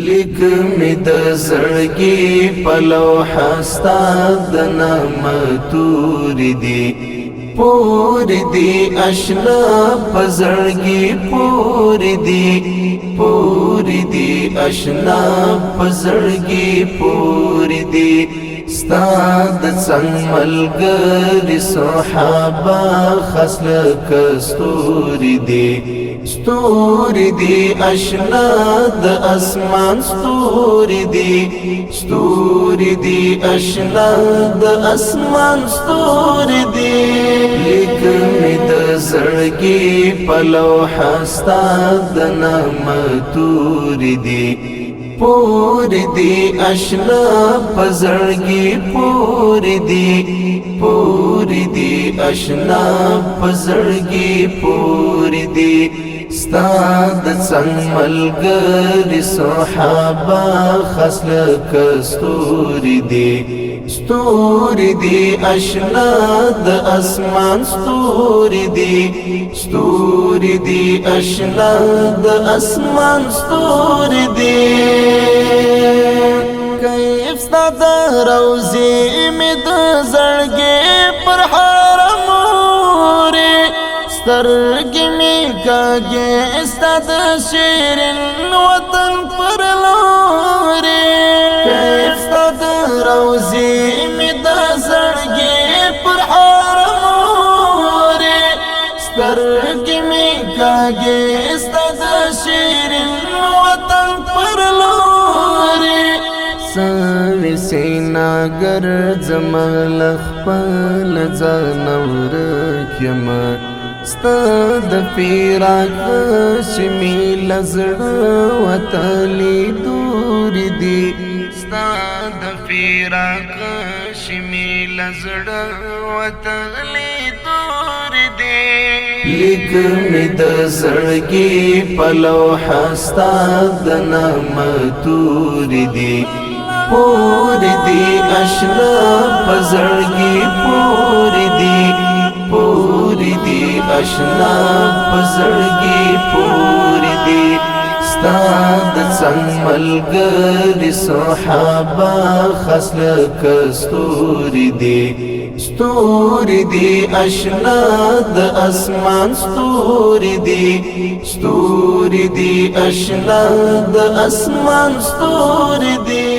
لیک می د زړګي په لوحه ستا د نامه تورې دي پورې دي اشنا په زړګي پورې دي پورې دي اشنا په زړګي پورې دي ستا د څنګ ملګري صحابه خاص لکه ستوري دي ستوري دي اشنا د اسمان ستوري دي ستوري دي اشنا د اسمان ستوري دي لیک می د زړګي په لوحه ستا د نامه توري دي پورې دي اشنا په زړګي پورې دي پورې دي اشنا په زړګي پورې دي ستا د څنګ ملګري صحابه خاص لکه ستوري دي ستوري دي اشنا د اسمان ستوري دي ستوري دي اشنا د اسمان ستوري دي کیف ستا د روزي می د زړګي پر حرم اوري سترګې می کاږي ستا د شیرین وطن پر لوري کیف ستا د روزي می د زړګي پر حرم اوري سترګې می کاږي ستا د شیرین وطن پر لوري سوي سینا ګرځم لخپل ځان ورکیم ستا د فراق شمیل زړه وتلی دور دي ستا د فراق شمیل زړه وتلی دور دي لیک می د زړګي په لوحه ستا د نامه تورې دي پورې دي اشنا په زړګي پورې دي پورې دي اشنا په زړګي پورې دي ستا د څنګ ملګري صحابه خاص لکه ستوري دي ستوري دي اشنا د اسمان ستوري دي ستوري دي اشنا د اسمان ستوري دي